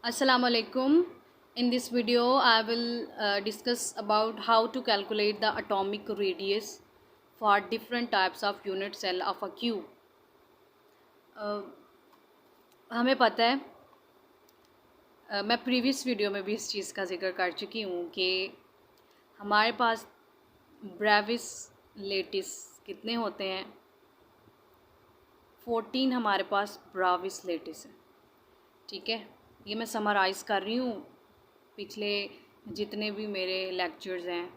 Assalamu alaikum. In this video, I will discuss about how to calculate the atomic radius for different types of unit cell of a cube. हमें पता है मैं previous video में भी इस चीज़ का जिक्र कर चुकी हूँ कि हमारे पास ब्रेविस लेटिस कितने होते हैं। 14 हमारे पास ब्रेविस लेटिस है। ठीक है, ये मैं समराइज़ कर रही हूँ पिछले जितने भी मेरे लेक्चर्स हैं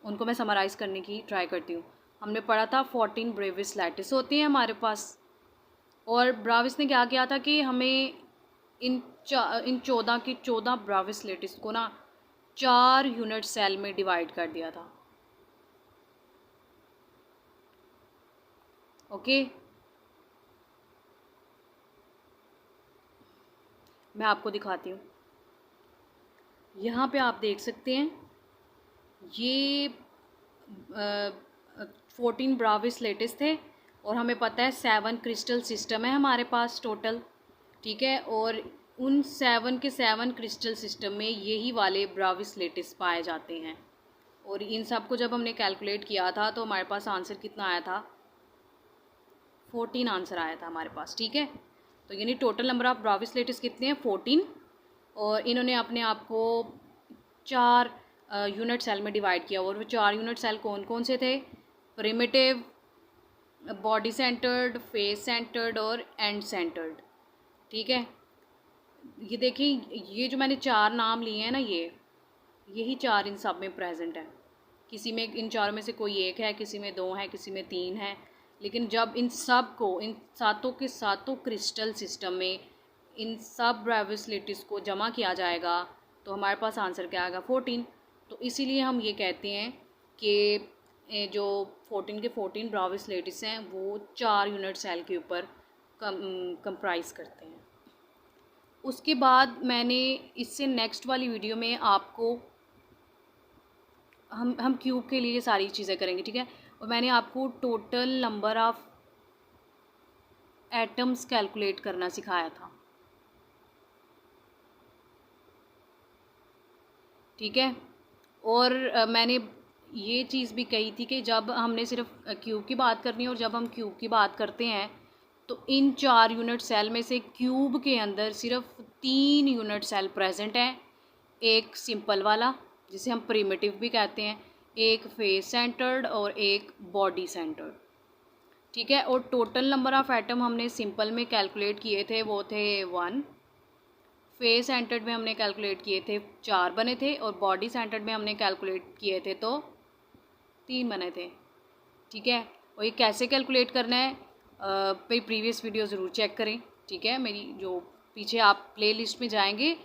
उनको मैं समराइज़ करने की ट्राई करती हूँ। हमने पढ़ा था 14 ब्रेविस लैटिस होती हैं हमारे पास, और ब्राविस ने क्या किया था कि हमें इन 14 की 14 ब्राविस लेटिस को ना 4 यूनिट सेल में डिवाइड कर दिया था। ओके, मैं आपको दिखाती हूँ। यहाँ पे आप देख सकते हैं ये 14 ब्राविस लेटिस थे, और हमें पता है 7 क्रिस्टल सिस्टम है हमारे पास टोटल। ठीक है, और उन 7 के 7 क्रिस्टल सिस्टम में यही वाले ब्राविस लेटिस पाए जाते हैं। और इन सब को जब हमने कैलकुलेट किया था तो हमारे पास आंसर कितना आया था, 14 आंसर आया था हमारे पास। ठीक है, तो यानी टोटल नंबर ऑफ ब्राविस लेटिस कितने हैं, 14, और इन्होंने अपने आप को 4 यूनिट सेल में डिवाइड किया। और वो 4 यूनिट सेल कौन कौन से थे, primitive, body centred, face centred और एंड सेंटर्ड। ठीक है, ये देखिए, ये जो मैंने 4 नाम लिए हैं ना, यही 4 इन सब में प्रेजेंट है। किसी में इन 4 में से कोई एक है, किसी में 2 है, किसी में 3 है, लेकिन जब इन सब को, इन सातों के सातों क्रिस्टल सिस्टम में इन सब ब्रेविस लेटिस को जमा किया जाएगा तो हमारे पास आंसर क्या आएगा, 14। तो इसीलिए हम ये कहते हैं कि जो 14 के 14 ब्रेविस लेटिस हैं वो 4 यूनिट सेल के ऊपर कंप्राइज करते हैं। उसके बाद मैंने इससे नेक्स्ट वाली वीडियो में आपको हम क्यूब के लिए सारी चीज़ें करेंगे। ठीक है, और मैंने आपको total number of atoms calculate करना सिखाया था। ठीक है, और मैंने ये चीज़ भी कही थी कि जब हमने सिर्फ क्यूब की बात करनी है, और जब हम क्यूब की बात करते हैं तो इन 4 यूनिट सेल में से क्यूब के अंदर सिर्फ 3 यूनिट सेल प्रेजेंट हैं। एक सिंपल वाला जिसे हम प्रिमिटिव भी कहते हैं, एक फेस सेंटर्ड और एक बॉडी सेंटर्ड। ठीक है, और टोटल नंबर ऑफ़ एटम हमने सिंपल में कैलकुलेट किए थे वो थे 1, फेस सेंटर्ड में हमने कैलकुलेट किए थे 4 बने थे, और बॉडी सेंटर्ड में हमने कैलकुलेट किए थे तो 3 बने थे। ठीक है, और ये कैसे कैलकुलेट करना है, मेरी प्रीवियस वीडियो ज़रूर चेक करें। ठीक है, मेरी जो पीछे आप प्लेलिस्ट में जाएंगे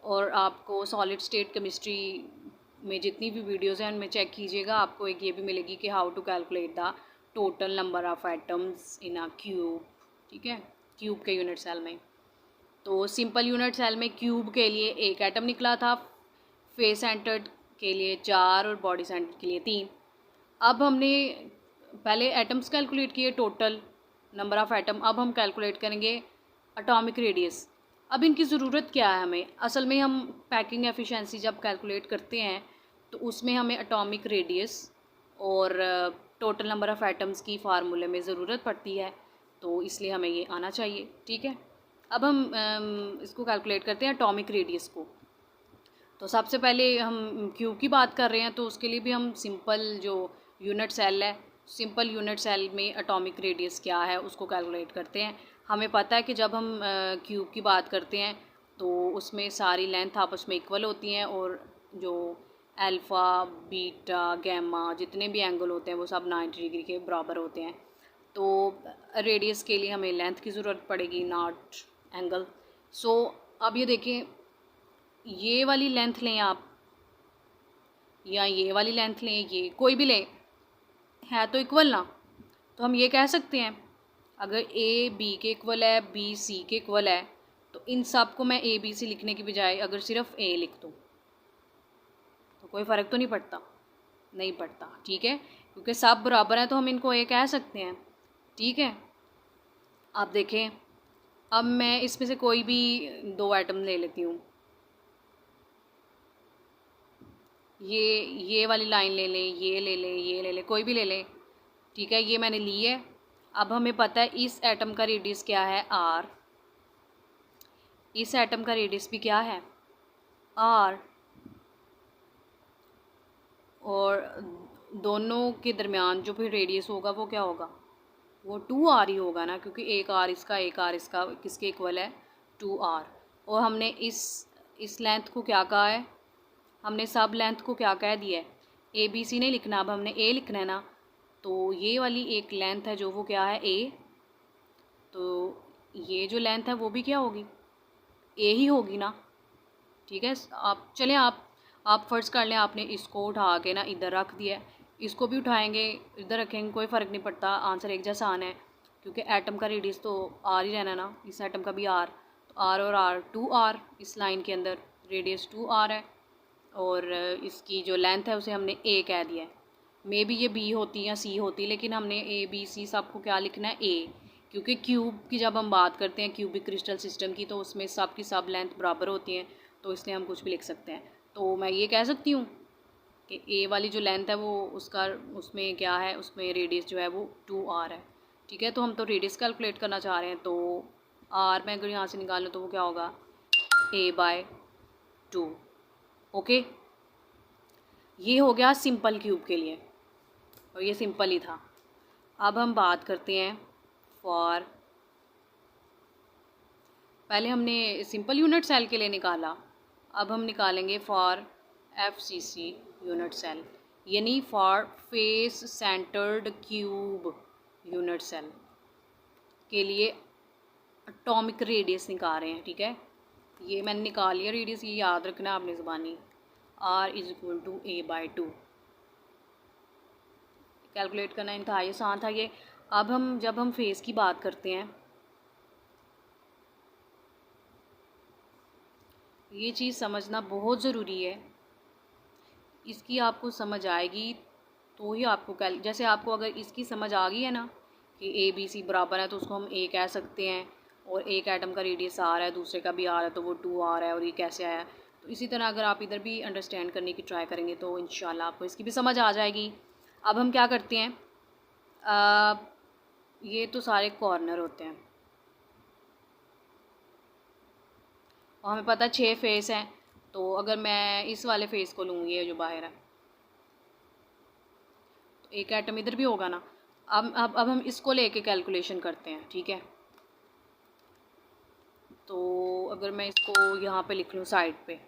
और आपको सॉलिड स्टेट केमिस्ट्री में जितनी भी वीडियोज़ हैं उनमें चेक कीजिएगा, आपको एक ये भी मिलेगी कि how to calculate the total number of atoms in a cube. ठीक है, क्यूब के यूनिट सेल में तो सिंपल यूनिट सेल में क्यूब के लिए 1 एटम निकला था, फेस सेंटर्ड के लिए 4 और बॉडी सेंटर्ड के लिए 3। अब हमने पहले एटम्स कैलकुलेट किए, टोटल नंबर ऑफ़ एटम। अब हम कैलकुलेट करेंगे एटॉमिक रेडियस। अब इनकी ज़रूरत क्या है हमें, असल में हम पैकिंग एफिशिएंसी जब कैलकुलेट करते हैं तो उसमें हमें एटॉमिक रेडियस और टोटल नंबर ऑफ़ एटम्स की फार्मूले में ज़रूरत पड़ती है, तो इसलिए हमें ये आना चाहिए। ठीक है, अब हम इसको कैलकुलेट करते हैं एटॉमिक रेडियस को। तो सबसे पहले हम क्यूब की बात कर रहे हैं तो उसके लिए भी हम सिंपल जो यूनिट सेल है, सिंपल यूनिट सेल में एटॉमिक रेडियस क्या है उसको कैलकुलेट करते हैं। हमें पता है कि जब हम क्यूब की बात करते हैं तो उसमें सारी लेंथ आपस में इक्वल होती हैं, और जो अल्फ़ा, बीटा, गैमा जितने भी एंगल होते हैं वो सब 90 डिग्री के बराबर होते हैं। तो रेडियस के लिए हमें लेंथ की ज़रूरत पड़ेगी, नॉट एंगल। सो अब ये देखें, ये वाली लेंथ लें आप या ये वाली लेंथ लें, ये कोई भी लें, है तो इक्वल ना। तो हम ये कह सकते हैं अगर ए बी के इक्वल है, बी सी के इक्वल है, तो इन सब को मैं ए बी सी लिखने की बजाय अगर सिर्फ ए लिख दूँ तो कोई फ़र्क तो नहीं पड़ता, नहीं पड़ता। ठीक है, क्योंकि सब बराबर हैं तो हम इनको ए कह सकते हैं। ठीक है, आप देखें, अब मैं इसमें से कोई भी 2 एटम ले लेती हूँ। ये वाली लाइन ले लें, ये ले लें, ये ले लें, कोई भी ले लें, ठीक है। ये मैंने ली है। अब हमें पता है इस एटम का रेडियस क्या है, आर। इस एटम का रेडियस भी क्या है, आर। और दोनों के दरमियान जो फिर रेडियस होगा वो क्या होगा, वो 2r ही होगा ना, क्योंकि एक आर इसका एक आर इसका किसके इक्वल है, 2r। और हमने इस लेंथ को क्या कहा है, हमने सब लेंथ को क्या कह दिया है, ए बी सी नहीं लिखना, अब हमने ए लिखना है ना। तो ये वाली एक लेंथ है जो वो क्या है, ए। तो ये जो लेंथ है वो भी क्या होगी, ए ही होगी ना, ठीक है। आप चलें, आप फ़र्ज़ कर लें आपने इसको उठा के ना इधर रख दिया है, इसको भी उठाएंगे इधर रखेंगे, कोई फ़र्क नहीं पड़ता, आंसर एक जैसा आना है, क्योंकि एटम का रेडियस तो आर ही रहना ना, इस एटम का भी आर। तो आर और आर 2r, इस लाइन के अंदर रेडियस 2r है, और इसकी जो लेंथ है उसे हमने ए कह दिया है। मे भी ये बी होती या सी होती, लेकिन हमने ए बी सी सबको क्या लिखना है, ए, क्योंकि क्यूब की जब हम बात करते हैं क्यूबिक क्रिस्टल सिस्टम की, तो उसमें सब की सब लेंथ बराबर होती हैं, तो इसलिए हम कुछ भी लिख सकते हैं। तो मैं ये कह सकती हूँ कि ए वाली जो लेंथ है वो उसमें क्या है, उसमें रेडियस जो है वो 2r है, ठीक है। तो हम तो रेडियस कैलकुलेट करना चाह रहे हैं, तो r मैं अगर यहाँ से निकालूँ तो वो क्या होगा, a/2। ओके, ये हो गया सिंपल क्यूब के लिए, और ये सिंपल ही था। अब हम बात करते हैं फॉर, पहले हमने सिंपल यूनिट सेल के लिए निकाला, अब हम निकालेंगे फॉर FCC यूनिट सेल, यानी for face centred cube unit cell के लिए एटॉमिक रेडियस निकाल रहे हैं, ठीक है। ये मैंने निकाल लिया रेडियस, ये याद रखना आपने ज़बानी, r = a/2। कैलकुलेट करना इंतहाई आसान था ये। अब जब हम फेस की बात करते हैं, ये चीज़ समझना बहुत ज़रूरी है, इसकी आपको समझ आएगी तो ही आपको जैसे आपको अगर इसकी समझ आ गई है ना कि ए बी सी बराबर है, तो उसको हम ए कह सकते हैं, और एक एटम का रेडियस आर है, दूसरे का भी आर है, तो वो 2r है, और ये कैसे आया। तो इसी तरह अगर आप इधर भी अंडरस्टैंड करने की ट्राई करेंगे तो इंशाल्लाह आपको इसकी भी समझ आ जाएगी। अब हम क्या करते हैं, ये तो सारे कॉर्नर होते हैं, और हमें पता है 6 फेस हैं, तो अगर मैं इस वाले फेस को लूँगी, ये जो बाहर है, तो एक एटम इधर भी होगा ना। अब हम इसको लेके कैलकुलेशन करते हैं, ठीक है। तो अगर मैं इसको यहाँ पे लिख लूँ साइड पे,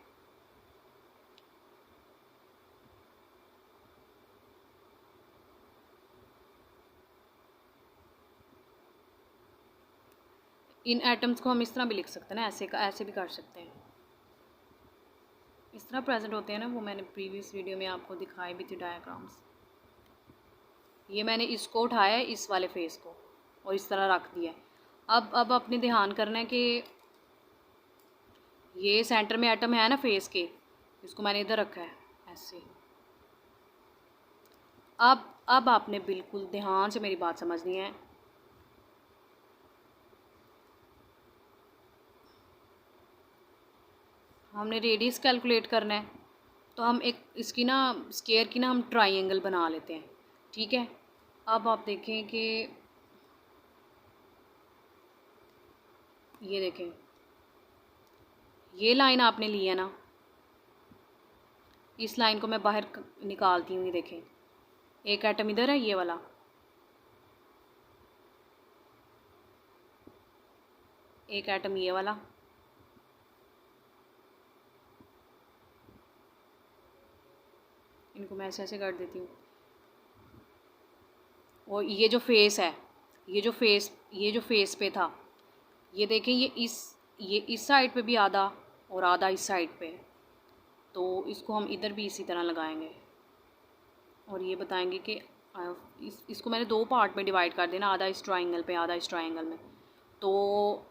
इन एटम्स को हम इस तरह भी लिख सकते हैं ना, ऐसे भी कर सकते हैं, इस तरह प्रेजेंट होते हैं ना, वो मैंने प्रीवियस वीडियो में आपको दिखाए भी थे डायग्राम्स। ये मैंने इसको उठाया है, इस वाले फेस को, और इस तरह रख दिया है। अब अपने ध्यान करना है कि ये सेंटर में एटम है ना फेस के, इसको मैंने इधर रखा है ऐसे। अब आपने बिल्कुल ध्यान से मेरी बात समझनी है। हमने रेडियस कैलकुलेट करना है, तो हम एक इसकी ना स्क्वायर की ना हम ट्राइंगल बना लेते हैं, ठीक है। अब आप देखें कि ये देखें, ये लाइन आपने ली है ना, इस लाइन को मैं बाहर निकालती हूँ, ये देखें, एक एटम इधर है, ये वाला, एक एटम ये वाला, इनको मैं ऐसे ऐसे कर देती हूँ। और ये जो फेस है, ये जो फेस पे था, ये देखें, ये इस साइड पे भी आधा और आधा इस साइड पे, तो इसको हम इधर भी इसी तरह लगाएंगे, और ये बताएंगे कि इसको मैंने 2 पार्ट में डिवाइड कर देना, आधा इस ट्राइंगल पे, आधा इस ट्राइंगल में। तो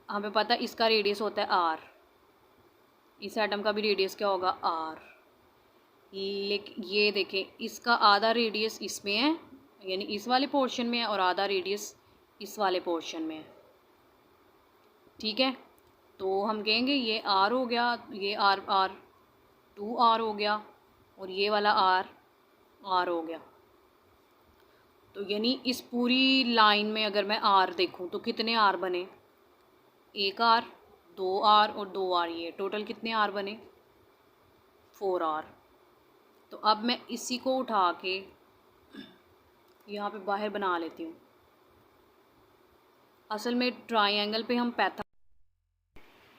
हमें पता है इसका रेडियस होता है r, इस एटम का भी रेडियस क्या होगा, r। लेकिन ये देखें, इसका आधा रेडियस इसमें है, यानी इस वाले पोर्शन में है, और आधा रेडियस इस वाले पोर्शन में है। ठीक है। तो हम कहेंगे ये आर हो गया, ये आर आर 2R हो गया और ये वाला आर आर हो गया। तो यानी इस पूरी लाइन में अगर मैं आर देखूं तो कितने आर बने, एक आर, 2R और 2R, ये टोटल कितने आर बने, 4R। तो अब मैं इसी को उठा के यहाँ पे बाहर बना लेती हूँ। असल में ट्रायंगल पे हम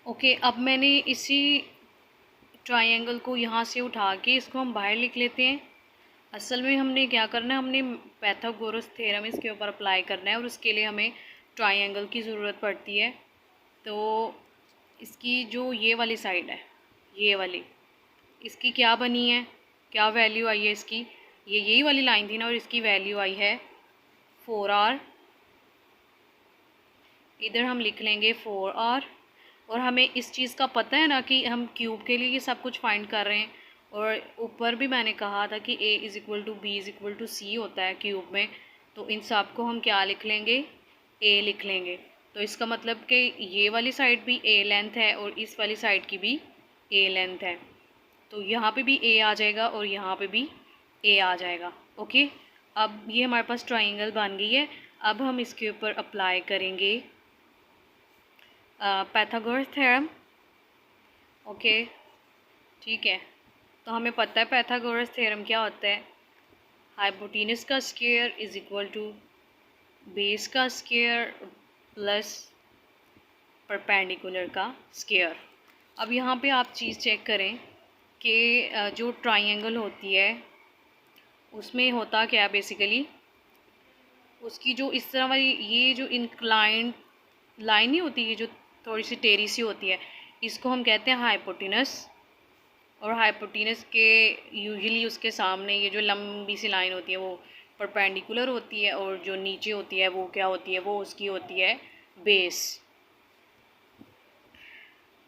ओके, अब मैंने इसी ट्रायंगल को यहाँ से उठा के इसको हम बाहर लिख लेते हैं। असल में हमने क्या करना है, हमने पाइथागोरस थ्योरम इसके ऊपर अप्लाई करना है और उसके लिए हमें ट्रायंगल की ज़रूरत पड़ती है। तो इसकी जो ये वाली साइड है, ये वाली, इसकी क्या बनी है, क्या वैल्यू आई है इसकी, ये यही वाली लाइन थी ना, और इसकी वैल्यू आई है 4R। इधर हम लिख लेंगे 4R। और हमें इस चीज़ का पता है ना कि हम क्यूब के लिए ये सब कुछ फाइंड कर रहे हैं। और ऊपर भी मैंने कहा था कि A = B = C होता है क्यूब में। तो इन सब को हम क्या लिख लेंगे, A लिख लेंगे। तो इसका मतलब कि ये वाली साइड भी A लेंथ है और इस वाली साइड की भी A लेंथ है। तो यहाँ पे भी A आ जाएगा और यहाँ पे भी A आ जाएगा। ओके, अब ये हमारे पास ट्राइंगल बन गई है। अब हम इसके ऊपर अप्लाई करेंगे पाइथागोरस थ्योरम। ओके, ठीक है। तो हमें पता है पाइथागोरस थ्योरम क्या होता है, हाइपोटेनस का square is equal to base का स्क्वायर प्लस परपेंडिकुलर का स्क्वायर। अब यहाँ पे आप चीज़ चेक करें कि जो ट्राइंगल होती है उसमें होता क्या, बेसिकली उसकी जो इस तरह वाली ये जो इंक्लाइंड लाइन नहीं होती, ये जो थोड़ी सी टेढ़ी सी होती है, इसको हम कहते हैं हाइपोटेनस। और हाइपोटेनस के यूजुअली उसके सामने ये जो लंबी सी लाइन होती है वो परपेंडिकुलर होती है, और जो नीचे होती है वो क्या होती है, वो उसकी होती है बेस।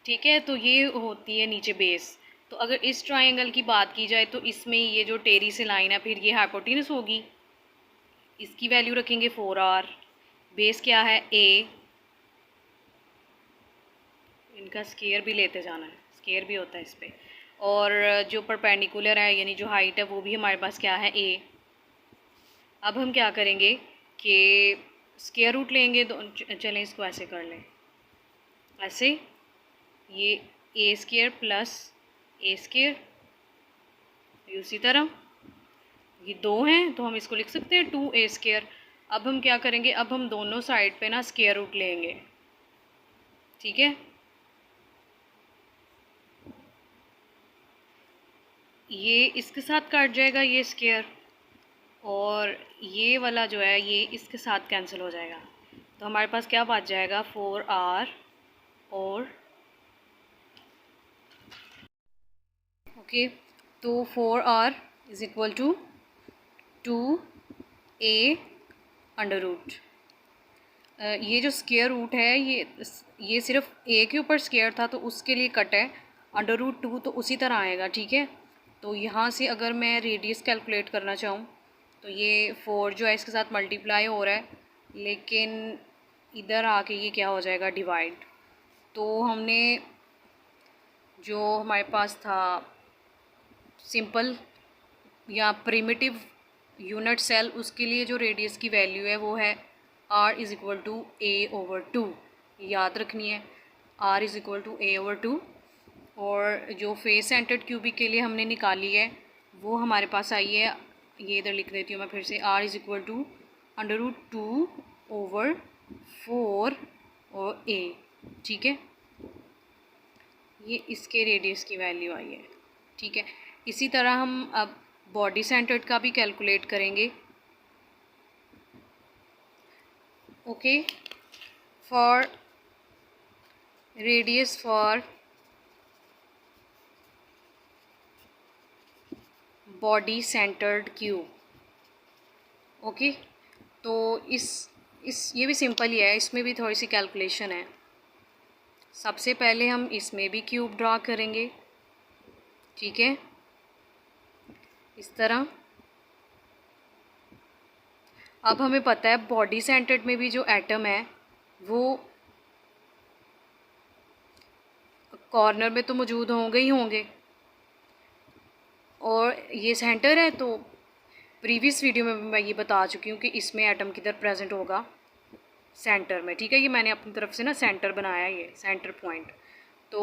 ठीक है, तो ये होती है नीचे बेस। तो अगर इस ट्रायंगल की बात की जाए तो इसमें ये जो टेढ़ी सी लाइन है फिर ये हाइपोटेनस होगी, इसकी वैल्यू रखेंगे 4R। बेस क्या है, A, इनका स्क्वायर भी लेते जाना है, स्क्वायर भी होता है इस पर। और जो परपेंडिकुलर है यानी जो हाइट है वो भी हमारे पास क्या है, A। अब हम क्या करेंगे कि स्क्वायर रूट लेंगे, चलें इसको ऐसे कर लें, ऐसे ये A² प्लस A², उसी तरह ये 2 हैं तो हम इसको लिख सकते हैं 2A²। अब हम क्या करेंगे, अब हम दोनों साइड पे ना स्क्वायर रूट लेंगे, ठीक है। ये इसके साथ कट जाएगा ये स्क्वायर, और ये वाला जो है ये इसके साथ कैंसिल हो जाएगा। तो हमारे पास क्या बच जाएगा, 4R और ओके, तो 4R is equal to 2A under root. ये जो स्क्वायर रूट है ये सिर्फ A के ऊपर स्क्वायर था तो उसके लिए कट है, अंडर रूट 2 तो उसी तरह आएगा, ठीक है। तो यहाँ से अगर मैं रेडियस कैलकुलेट करना चाहूँ तो ये 4 जो है इसके साथ मल्टीप्लाई हो रहा है, लेकिन इधर आके ये क्या हो जाएगा, डिवाइड। तो हमने जो हमारे पास था सिंपल या प्रिमिटिव यूनिट सेल, उसके लिए जो रेडियस की वैल्यू है वो है R is equal to A/2, याद रखनी है, R is equal to A/2। और जो फेस सेंटर्ड क्यूबिक के लिए हमने निकाली है वो हमारे पास आई है, ये इधर लिख देती हूँ मैं फिर से, R इज़ इक्वल टू √2/4 और A, ठीक है। ये इसके रेडियस की वैल्यू आई है, ठीक है। इसी तरह हम अब बॉडी सेंटर्ड का भी कैलकुलेट करेंगे। Okay, for radius for body centred cube. Okay, तो इस ये भी सिंपल ही है, इसमें भी थोड़ी सी कैलकुलेशन है। सबसे पहले हम इसमें भी क्यूब ड्रा करेंगे, ठीक है, इस तरह। अब हमें पता है बॉडी सेंटर्ड में भी जो एटम है वो कॉर्नर में तो मौजूद होंगे ही होंगे, और ये सेंटर है। तो प्रीवियस वीडियो में मैं ये बता चुकी हूँ कि इसमें एटम किधर प्रेजेंट होगा, सेंटर में, ठीक है। ये मैंने अपनी तरफ से ना सेंटर बनाया, ये सेंटर पॉइंट। तो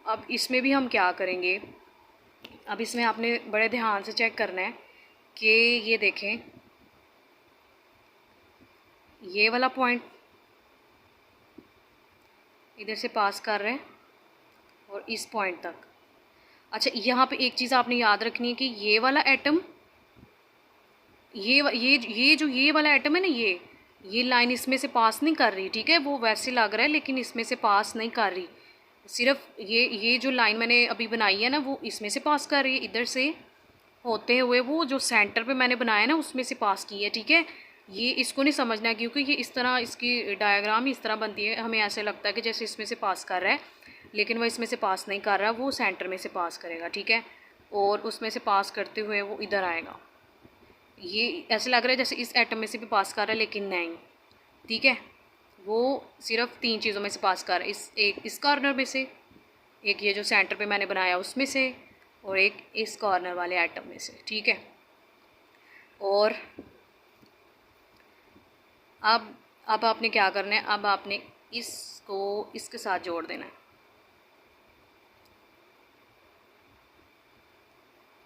अब इसमें भी हम क्या करेंगे, अब इसमें आपने बड़े ध्यान से चेक करना है कि ये देखें, ये वाला पॉइंट इधर से पास कर रहे हैं और इस पॉइंट तक। अच्छा, यहाँ पे एक चीज़ आपने याद रखनी है कि ये वाला एटम, ये जो ये वाला एटम है ना, ये लाइन इसमें से पास नहीं कर रही, ठीक है। वो वैसे लग रहा है लेकिन इसमें से पास नहीं कर रही। सिर्फ ये जो लाइन मैंने अभी बनाई है ना, वो इसमें से पास कर रही है, इधर से होते हुए वो जो सेंटर पे मैंने बनाया ना उसमें से पास की है, ठीक है। ये इसको नहीं समझना है, क्योंकि ये इस तरह, इसकी डायग्राम इस तरह बनती है, हमें ऐसे लगता है कि जैसे इसमें से पास कर रहा है, लेकिन वो इसमें से पास नहीं कर रहा, वो सेंटर में से पास करेगा, ठीक है। और उसमें से पास करते हुए वो इधर आएगा। ये ऐसे लग रहा है जैसे इस एटम में से भी पास कर रहा है, लेकिन नहीं, ठीक है। वो सिर्फ 3 चीज़ों में से पास कर रहा है, एक इस कॉर्नर में से, एक ये जो सेंटर पे मैंने बनाया उसमें से, और एक इस कॉर्नर वाले एटम में से, ठीक है। और अब आपने क्या करना है, अब आपने इसको इसके साथ जोड़ देना है।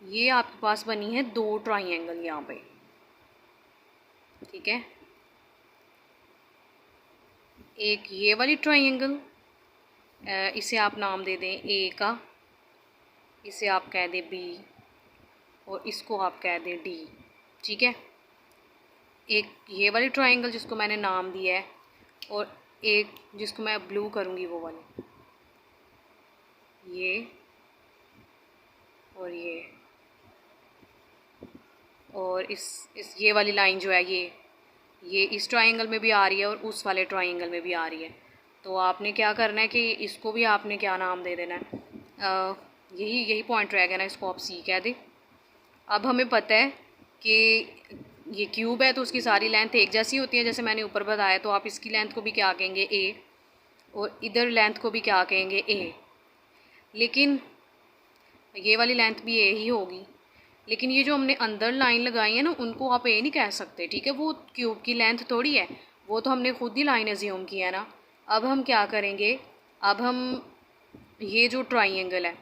ये आपके पास बनी है 2 ट्राइंगल यहाँ पे, ठीक है। एक ये वाली ट्राइंगल, इसे आप नाम दे दें ए का, इसे आप कह दें बी, और इसको आप कह दें डी, ठीक है। एक ये वाली ट्राइंगल जिसको मैंने नाम दिया है, और एक जिसको मैं ब्लू करूँगी वो वाली, ये और ये, और इस ये वाली लाइन जो है ये इस ट्राइंगल में भी आ रही है और उस वाले ट्राइंगल में भी आ रही है। तो आपने क्या करना है कि इसको भी आपने क्या नाम दे देना है, यही पॉइंट रहेगा ना, इसको आप सी कह दें। अब हमें पता है कि ये क्यूब है तो उसकी सारी लेंथ एक जैसी होती है, जैसे मैंने ऊपर बताया। तो आप इसकी लेंथ को भी क्या कहेंगे, ए, और इधर लेंथ को भी क्या कहेंगे, ए। लेकिन ये वाली लेंथ भी ए ही होगी, लेकिन ये जो हमने अंदर लाइन लगाई है ना, उनको आप ए नहीं कह सकते, ठीक है। वो क्यूब की लेंथ थोड़ी है, वो तो हमने खुद ही लाइन एज्यूम किया ना। अब हम क्या करेंगे, अब हम ये जो ट्राइंगल है,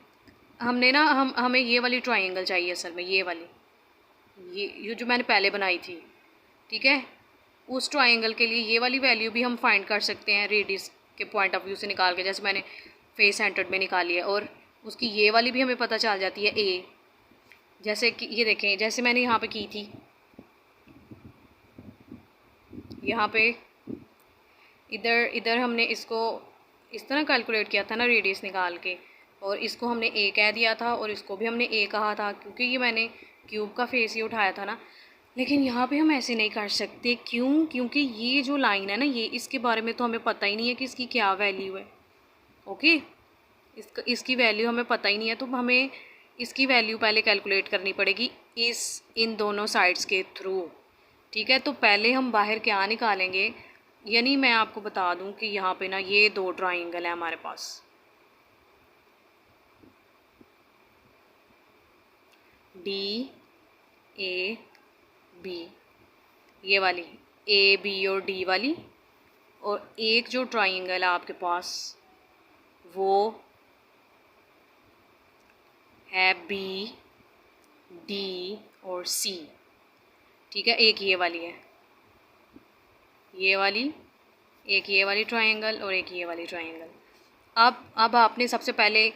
हमने ना हमें ये वाली ट्राइंगल चाहिए असल में, ये वाली, ये जो मैंने पहले बनाई थी, ठीक है। उस ट्राइंगल के लिए ये वाली वैल्यू भी हम फाइंड कर सकते हैं रेडियस के पॉइंट ऑफ व्यू से निकाल के, जैसे मैंने फेस सेंटर्ड में निकाली है। और उसकी ये वाली भी हमें पता चल जाती है, ए। जैसे कि ये देखें, जैसे मैंने यहाँ पे की थी, यहाँ पे इधर हमने इसको इस तरह कैलकुलेट किया था ना, रेडियस निकाल के, और इसको हमने ए कह दिया था और इसको भी हमने ए कहा था, क्योंकि ये मैंने क्यूब का फेस ही उठाया था ना। लेकिन यहाँ पे हम ऐसे नहीं कर सकते, क्यों? क्योंकि ये जो लाइन है ना, ये इसके बारे में तो हमें पता ही नहीं है कि इसकी क्या वैल्यू है, ओके। इसकी वैल्यू हमें पता ही नहीं है, तो हमें इसकी वैल्यू पहले कैलकुलेट करनी पड़ेगी इन दोनों साइड्स के थ्रू, ठीक है। तो पहले हम बाहर क्या निकालेंगे, यानी मैं आपको बता दूं कि यहाँ पे ना ये 2 ट्राइंगल है हमारे पास, डी ए बी, ये वाली ए बी और डी वाली, और एक जो ट्राइंगल है आपके पास वो है बी, डी और सी, ठीक है। एक ये वाली है, ये वाली, एक ये वाली ट्राइंगल और एक ये वाली ट्राइंगल। अब आपने सबसे पहले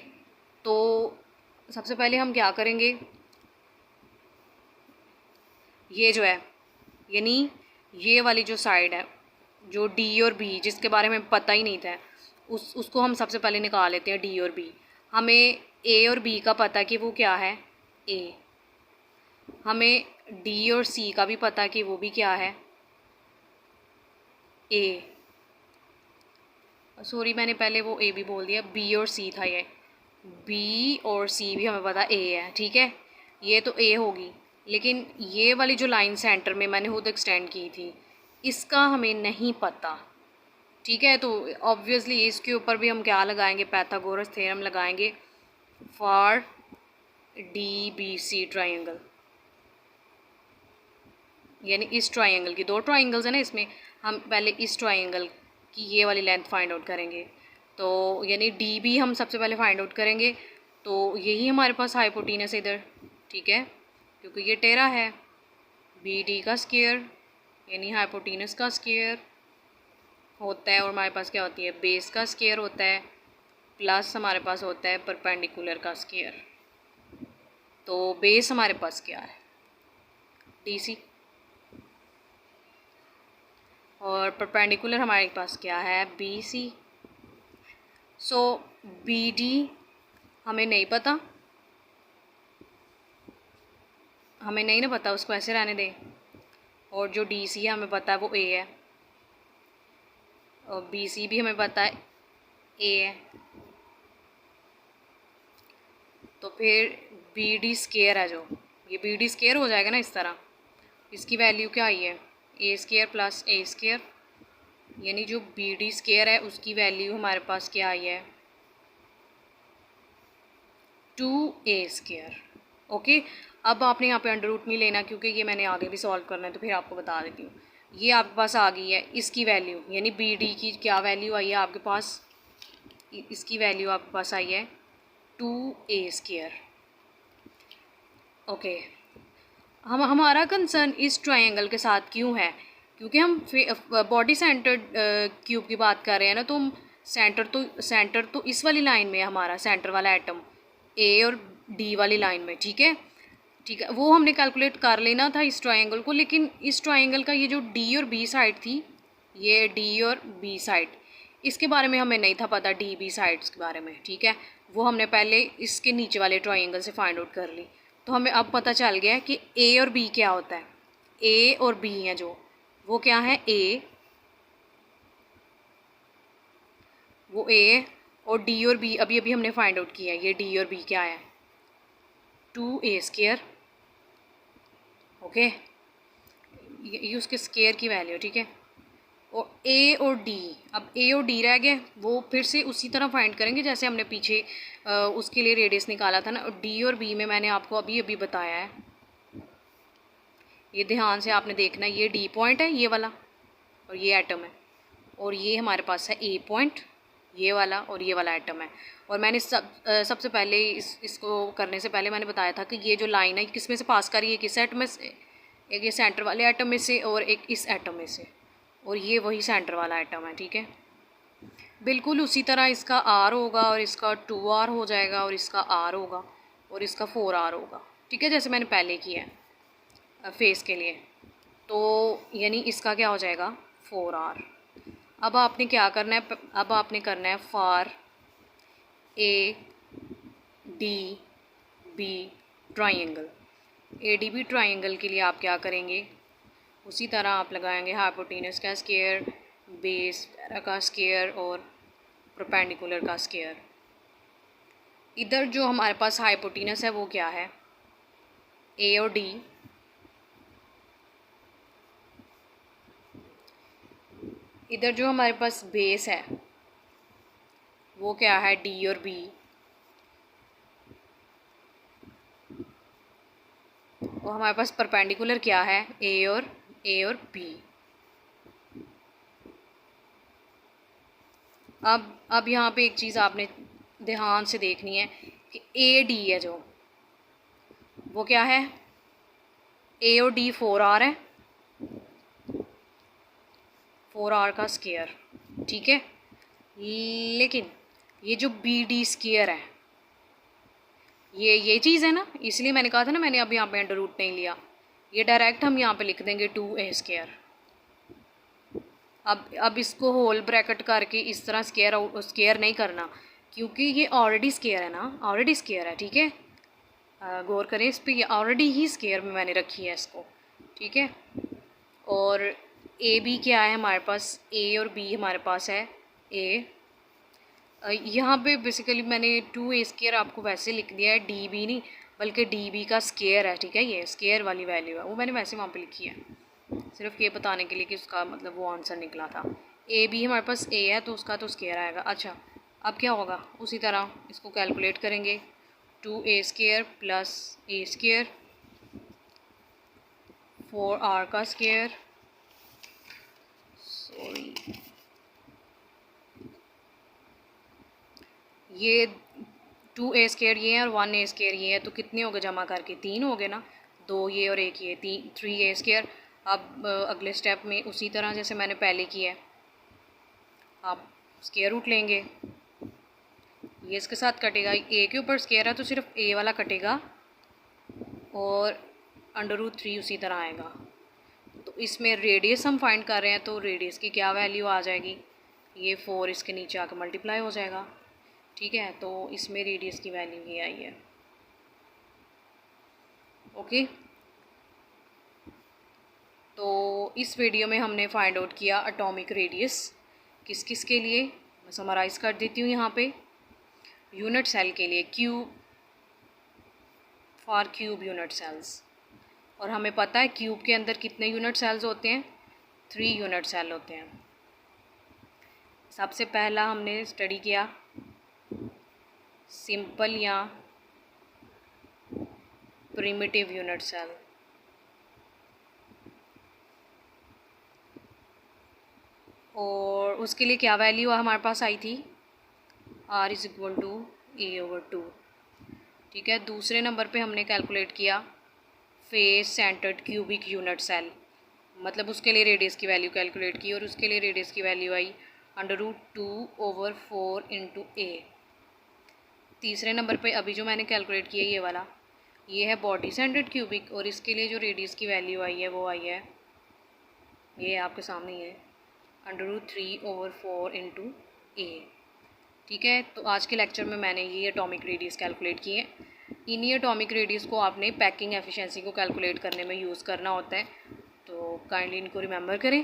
हम क्या करेंगे, ये जो है, यानी ये वाली जो साइड है, जो डी और बी, जिसके बारे में पता ही नहीं था, उसको हम सबसे पहले निकाल लेते हैं, डी और बी। हमें ए और बी का पता कि वो क्या है, ए। हमें डी और सी का भी पता कि वो भी क्या है, ए। सॉरी, मैंने पहले वो ए भी बोल दिया, बी और सी था ये, बी और सी भी हमें पता ए है, ठीक है। ये तो ए होगी, लेकिन ये वाली जो लाइन सेंटर में मैंने खुद एक्सटेंड की थी, इसका हमें नहीं पता, ठीक है। तो ऑब्वियसली इसके ऊपर भी हम क्या लगाएंगे, पाइथागोरस थ्योरम लगाएंगे फॉर DBC ट्राइंगल, यानी इस ट्राइंगल की, दो ट्राइंगल्स है ना इसमें, हम पहले इस ट्राइंगल की ये वाली लेंथ फाइंड आउट करेंगे। तो यानी DB हम सबसे पहले फाइंड आउट करेंगे, तो यही हमारे पास हाइपोटेनस है इधर, ठीक है, क्योंकि ये टेरा है। BD का स्क्वायर यानी हाइपोटेनस का स्क्वायर होता है, और हमारे पास क्या होती है, बेस का स्क्वायर होता है, प्लस हमारे पास होता है परपेंडिकुलर का स्क्वायर। तो बेस हमारे पास क्या है, DC, और परपेंडिकुलर हमारे पास क्या है, BC। सो BD हमें नहीं पता, हमें नहीं ना पता, उसको ऐसे रहने दें। और जो DC है हमें पता है वो A है, और BC भी हमें पता है A है। तो फिर BD स्क्वायर है, जो ये BD स्क्वायर हो जाएगा ना इस तरह, इसकी वैल्यू क्या आई है, A square plus A square, यानी जो BD स्क्वायर है उसकी वैल्यू हमारे पास क्या आई है, 2A स्क्वायर। ओके, अब आपने यहाँ पे अंडर रूट नहीं लेना, क्योंकि ये मैंने आगे भी सॉल्व करना है, तो फिर आपको बता देती हूँ। ये आपके पास आ गई है इसकी वैल्यू, यानी BD की क्या वैल्यू आई है आपके पास, इसकी वैल्यू आपके पास आई है 2A स्क्वायर। ओके, हमारा कंसर्न इस ट्रायंगल के साथ क्यों है, क्योंकि हम बॉडी सेंटर्ड क्यूब की बात कर रहे हैं ना, तो हम सेंटर तो इस वाली लाइन में है हमारा, सेंटर वाला एटम A और D वाली लाइन में, ठीक है, ठीक है। वो हमने कैलकुलेट कर लेना था इस ट्रायंगल को, लेकिन इस ट्रायंगल का ये जो D और B साइड थी, ये D और B साइड, इसके बारे में हमें नहीं था पता, DB साइड्स के बारे में, ठीक है। वो हमने पहले इसके नीचे वाले ट्रायंगल से फाइंड आउट कर ली। तो हमें अब पता चल गया कि A और B क्या होता है। A और B हैं जो, वो क्या है, A, वो A, और D और B अभी अभी हमने फाइंड आउट किया है, ये D और B क्या है, 2A स्क्वायर। ओके, ये उसके स्क्वायर की वैल्यू, ठीक है। और A और D, अब A और D रह गए, वो फिर से उसी तरह फाइंड करेंगे जैसे हमने पीछे उसके लिए रेडियस निकाला था ना। और D और B में मैंने आपको अभी अभी बताया है, ये ध्यान से आपने देखना, ये D पॉइंट है ये वाला, और ये एटम है, और ये हमारे पास है A पॉइंट ये वाला, और ये वाला एटम है। और मैंने सबसे पहले इसको करने से पहले मैंने बताया था कि ये जो लाइन है किस में से पास कर रही है, किस एटम में से, एक ये सेंटर वाले एटम में से और एक इस एटम में से, और ये वही सेंटर वाला एटम है, ठीक है। बिल्कुल उसी तरह इसका R होगा, और इसका 2R हो जाएगा, और इसका R होगा, और इसका 4R होगा, ठीक है, जैसे मैंने पहले किया है फेस के लिए। तो यानी इसका क्या हो जाएगा, 4R। अब आपने क्या करना है, अब आपने करना है for ADB triangle. ADB triangle के लिए आप क्या करेंगे, उसी तरह आप लगाएंगे हाइपोटेनस का स्क्वायर, बेस का स्क्वायर, और परपेंडिकुलर का स्क्वायर। इधर जो हमारे पास हाइपोटेनस है वो क्या है, A और D, इधर जो हमारे पास बेस है वो क्या है, D और B, और हमारे पास परपेंडिकुलर क्या है, A और B। अब यहाँ पे एक चीज़ आपने ध्यान से देखनी है कि AD है जो, वो क्या है, A और D 4R है, 4R का स्क्वायर, ठीक है। लेकिन ये जो BD स्क्वायर है, ये चीज़ है ना, इसलिए मैंने कहा था ना, मैंने अब यहाँ पे अंडर रूट नहीं लिया, ये डायरेक्ट हम यहाँ पे लिख देंगे 2A स्क्वायर। अब इसको होल ब्रैकेट करके इस तरह स्क्वायर नहीं करना, क्योंकि ये ऑलरेडी स्क्वायर है ना, ऑलरेडी स्क्वायर है, ठीक है। गौर करें इस पर, ये ऑलरेडी ही स्क्वायर में मैंने रखी है इसको, ठीक है। और AB क्या है हमारे पास, A और B हमारे पास है A। यहाँ पे बेसिकली मैंने 2A स्क्वायर आपको वैसे लिख दिया है, DB नहीं बल्कि DB का स्क्वायर है, ठीक है, ये स्क्वायर वाली वैल्यू है, वो मैंने वैसे वहाँ पे लिखी है, सिर्फ ये बताने के लिए कि उसका मतलब वो आंसर निकला था। ए बी हमारे पास ए है तो उसका तो स्केयर आएगा। अच्छा, अब क्या होगा, उसी तरह इसको कैलकुलेट करेंगे। 2a² प्लस a², 4r का स्केयर, सॉरी ये 2a² ये है और 1a² ये है, तो कितने हो गए जमा करके, 3 हो गए ना, 2 ये और 1 ये, 3a²। अब अगले स्टेप में उसी तरह जैसे मैंने पहले किया है, आप स्केयर रूट लेंगे, ये इसके साथ कटेगा, ए के ऊपर स्केयर है तो सिर्फ ए वाला कटेगा और √3 उसी तरह आएगा। तो इसमें रेडियस हम फाइंड कर रहे हैं, तो रेडियस की क्या वैल्यू आ जाएगी, ये 4 इसके नीचे आकर मल्टीप्लाई हो जाएगा। ठीक है, तो इसमें रेडियस की वैल्यू ये आई है। ओके, तो इस वीडियो में हमने फाइंड आउट किया एटॉमिक रेडियस किस किस के लिए। मैं समराइज़ कर देती हूँ यहाँ पे। यूनिट सेल के लिए cube, for cube unit cells, और हमें पता है क्यूब के अंदर कितने यूनिट सेल्स होते हैं, 3 यूनिट सेल होते हैं। सबसे पहला हमने स्टडी किया सिंपल या प्रिमिटिव यूनिट सेल। और उसके लिए क्या वैल्यू हमारे पास आई थी, r = a/2। ठीक है, दूसरे नंबर पे हमने कैलकुलेट किया face centred cubic unit cell, मतलब उसके लिए रेडियस की वैल्यू कैलकुलेट की और उसके लिए रेडियस की वैल्यू आई √2/4 × a। तीसरे नंबर पे अभी जो मैंने कैलकुलेट किया ये वाला, ये है बॉडी सेंटर्ड क्यूबिक, और इसके लिए जो रेडियस की वैल्यू आई है वो आई है, ये आपके सामने ही है, √3/4 × a। ठीक है, तो आज के लेक्चर में मैंने ये एटॉमिक रेडियस कैलकुलेट किए हैं। इन्हीं एटॉमिक रेडियस को आपने पैकिंग एफिशिएंसी को कैलकुलेट करने में यूज़ करना होता है, तो काइंडली इनको रिमेंबर करें।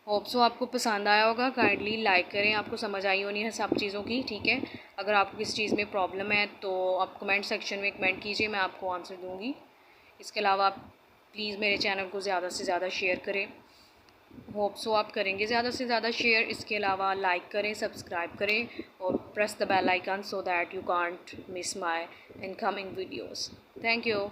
होप सो आपको पसंद आया होगा, काइंडली लाइक करें, आपको समझ आई होनी है सब चीज़ों की। ठीक है, अगर आपको किस चीज़ में प्रॉब्लम है तो आप कमेंट सेक्शन में कमेंट कीजिए, मैं आपको आंसर दूँगी। इसके अलावा आप प्लीज़ मेरे चैनल को ज़्यादा से ज़्यादा शेयर करें, होप सो आप करेंगे ज़्यादा से ज़्यादा शेयर। इसके अलावा लाइक करें, सब्सक्राइब करें और press the bell icon so that you can't miss my incoming videos. Thank you.